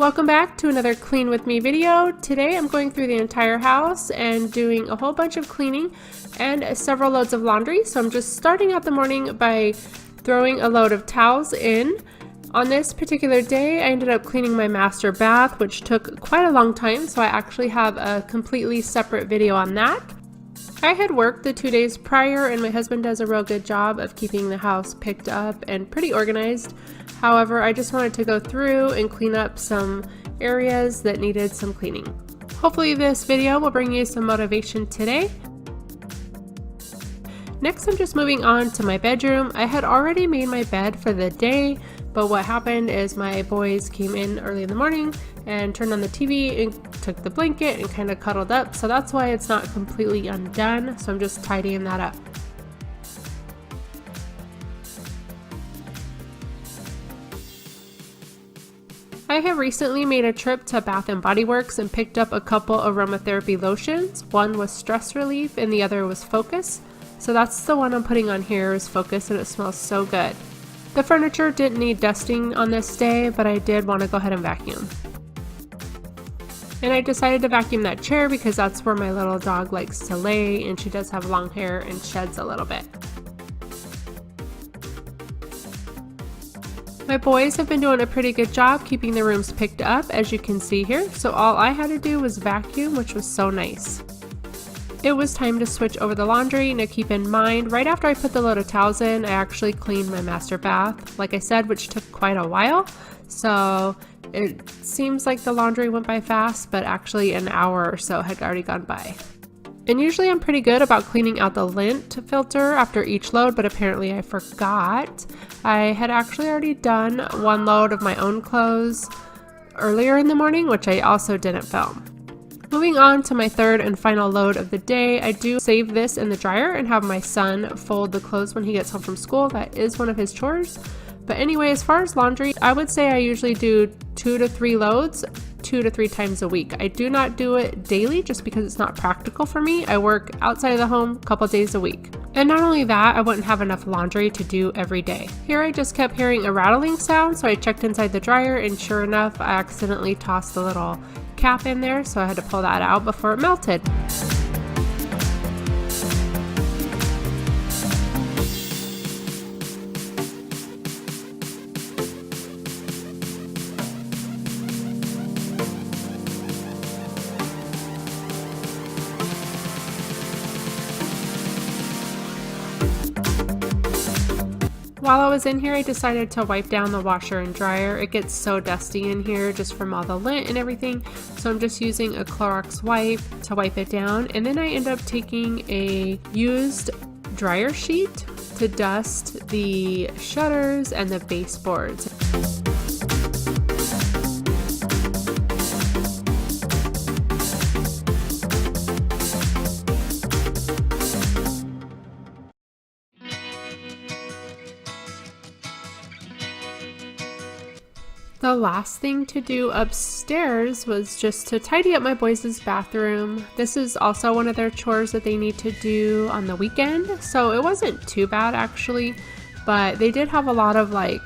Welcome back to another Clean With Me video. Today I'm going through the entire house and doing a whole bunch of cleaning and several loads of laundry. So I'm just starting out the morning by throwing a load of towels in. On this particular day, I ended up cleaning my master bath, which took quite a long time, so I actually have a completely separate video on that. I had worked the 2 days prior, and my husband does a real good job of keeping the house picked up and pretty organized. However, I just wanted to go through and clean up some areas that needed some cleaning. Hopefully this video will bring you some motivation today. Next, I'm just moving on to my bedroom. I had already made my bed for the day, but what happened is my boys came in early in the morning and turned on the TV and took the blanket and kind of cuddled up, so that's why it's not completely undone, so I'm just tidying that up. I have recently made a trip to Bath & Body Works and picked up a couple aromatherapy lotions. One was Stress Relief and the other was Focus. So that's the one I'm putting on here is Focus, and it smells so good. The furniture didn't need dusting on this day, but I did want to go ahead and vacuum. And I decided to vacuum that chair because that's where my little dog likes to lay, and she does have long hair and sheds a little bit. My boys have been doing a pretty good job keeping the rooms picked up, as you can see here, so all I had to do was vacuum, which was so nice. It was time to switch over the laundry. Now keep in mind, right after I put the load of towels in, I actually cleaned my master bath, like I said, which took quite a while. So it seems like the laundry went by fast, but actually an hour or so had already gone by. And usually I'm pretty good about cleaning out the lint filter after each load, but apparently I forgot. I had actually already done one load of my own clothes earlier in the morning, which I also didn't film. Moving on to my third and final load of the day, I do save this in the dryer and have my son fold the clothes when he gets home from school. That is one of his chores. But anyway, as far as laundry, I would say I usually do 2 to 3 loads 2 to 3 times a week. I do not do it daily just because it's not practical for me. I work outside of the home a couple days a week. And not only that, I wouldn't have enough laundry to do every day. Here I just kept hearing a rattling sound, so I checked inside the dryer, and sure enough, I accidentally tossed the little cap in there, so I had to pull that out before it melted. While I was in here, I decided to wipe down the washer and dryer. It gets so dusty in here just from all the lint and everything, so I'm just using a Clorox wipe to wipe it down, and then I end up taking a used dryer sheet to dust the shutters and the baseboards. The last thing to do upstairs was just to tidy up my boys' bathroom. This is also one of their chores that they need to do on the weekend, so it wasn't too bad actually, but they did have a lot of like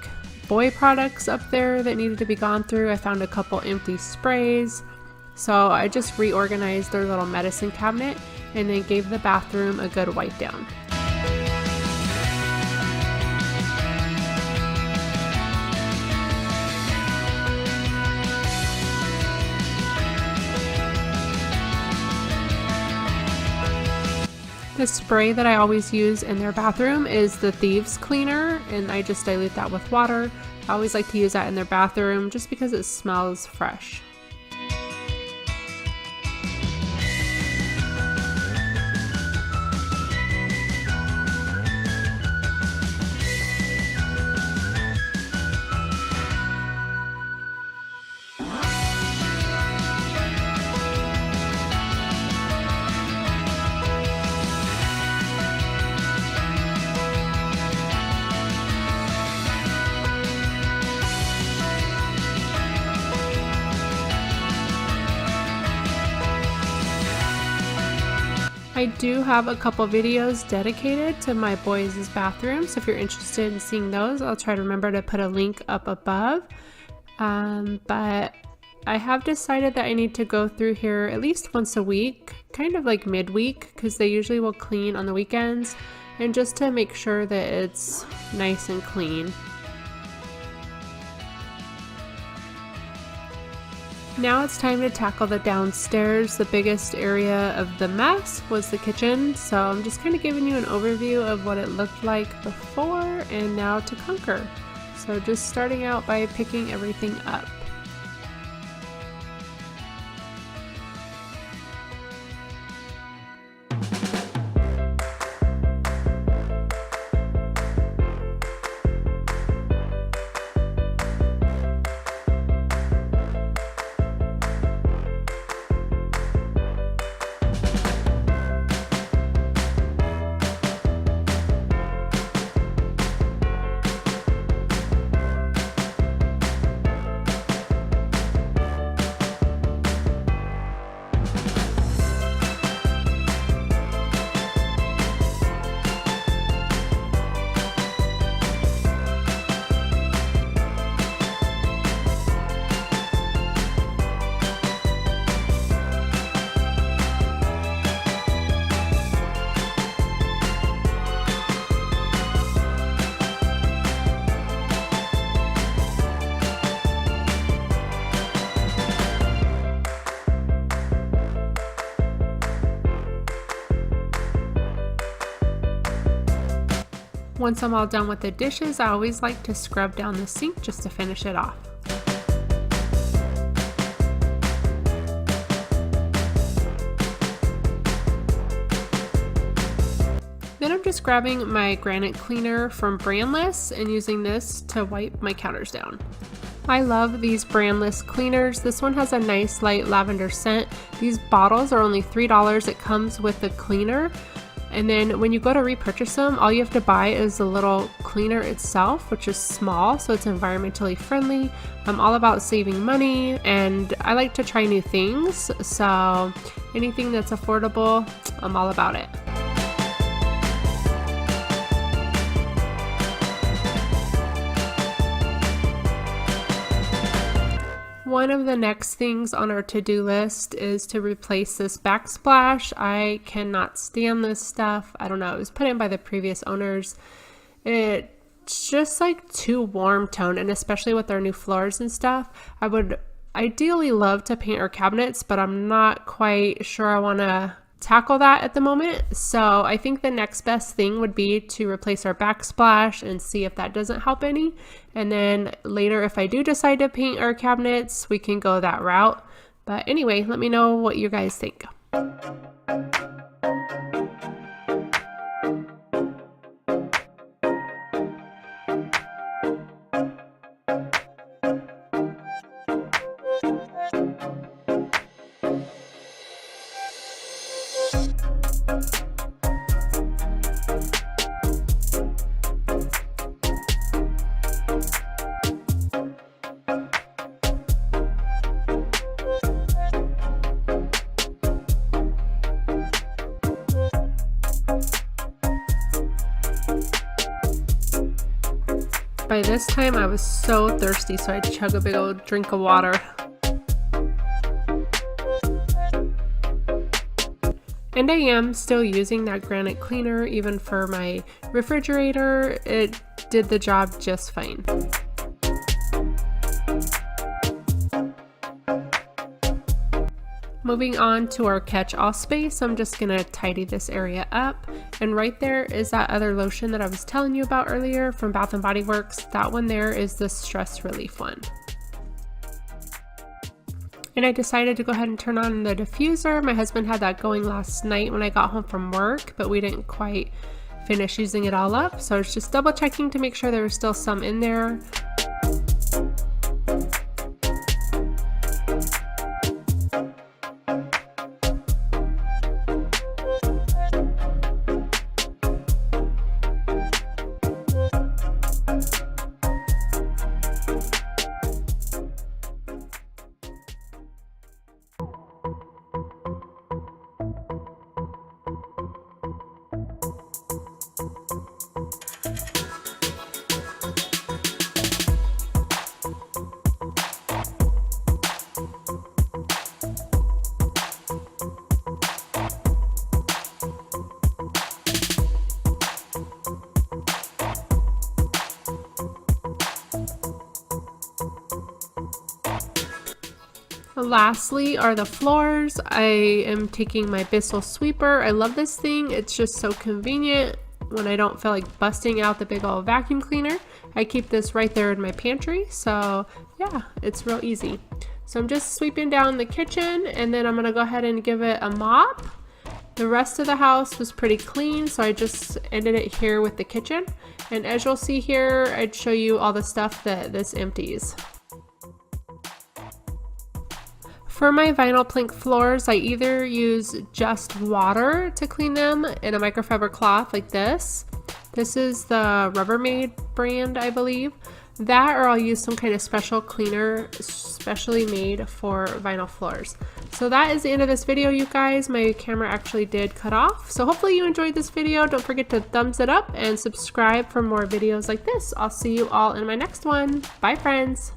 boy products up there that needed to be gone through. I found a couple empty sprays, so I just reorganized their little medicine cabinet and then gave the bathroom a good wipe down. The spray that I always use in their bathroom is the Thieves Cleaner, and I just dilute that with water. I always like to use that in their bathroom just because it smells fresh. I do have a couple videos dedicated to my boys' bathroom, so if you're interested in seeing those, I'll try to remember to put a link up above. But I have decided that I need to go through here at least once a week, kind of like midweek, because they usually will clean on the weekends, and just to make sure that it's nice and clean. Now it's time to tackle the downstairs. The biggest area of the mess was the kitchen, so I'm just kind of giving you an overview of what it looked like before and now to conquer. So just starting out by picking everything up. Once I'm all done with the dishes, I always like to scrub down the sink just to finish it off. Then I'm just grabbing my granite cleaner from Brandless and using this to wipe my counters down. I love these Brandless cleaners. This one has a nice light lavender scent. These bottles are only $3. It comes with the cleaner. And then when you go to repurchase them, all you have to buy is the little cleaner itself, which is small, so it's environmentally friendly. I'm all about saving money, and I like to try new things, so anything that's affordable, I'm all about it. One of the next things on our to-do list is to replace this backsplash. I cannot stand this stuff. I don't know, it was put in by the previous owners. It's just like too warm tone, and especially with our new floors and stuff. I would ideally love to paint our cabinets, but I'm not quite sure I want to tackle that at the moment. So I think the next best thing would be to replace our backsplash and see if that doesn't help any. And then later, if I do decide to paint our cabinets, we can go that route. But anyway, let me know what you guys think. By this time, I was so thirsty, so I chug a big old drink of water. And I am still using that granite cleaner even for my refrigerator. It did the job just fine. Moving on to our catch-all space, I'm just gonna tidy this area up. And right there is that other lotion that I was telling you about earlier from Bath & Body Works. That one there is the stress relief one. And I decided to go ahead and turn on the diffuser. My husband had that going last night when I got home from work, but we didn't quite finish using it all up. So I was just double checking to make sure there was still some in there. Lastly are the floors. I am taking my Bissell sweeper. I love this thing. It's just so convenient when I don't feel like busting out the big old vacuum cleaner. I keep this right there in my pantry, so yeah, it's real easy. So I'm just sweeping down the kitchen, and then I'm gonna go ahead and give it a mop. The rest of the house was pretty clean, so I just ended it here with the kitchen. And as you'll see here, I'd show you all the stuff that this empties. For my vinyl plank floors, I either use just water to clean them in a microfiber cloth like this. This is the Rubbermaid brand, I believe. That, or I'll use some kind of special cleaner specially made for vinyl floors. So that is the end of this video, you guys. My camera actually did cut off. So hopefully you enjoyed this video. Don't forget to thumbs it up and subscribe for more videos like this. I'll see you all in my next one. Bye, friends.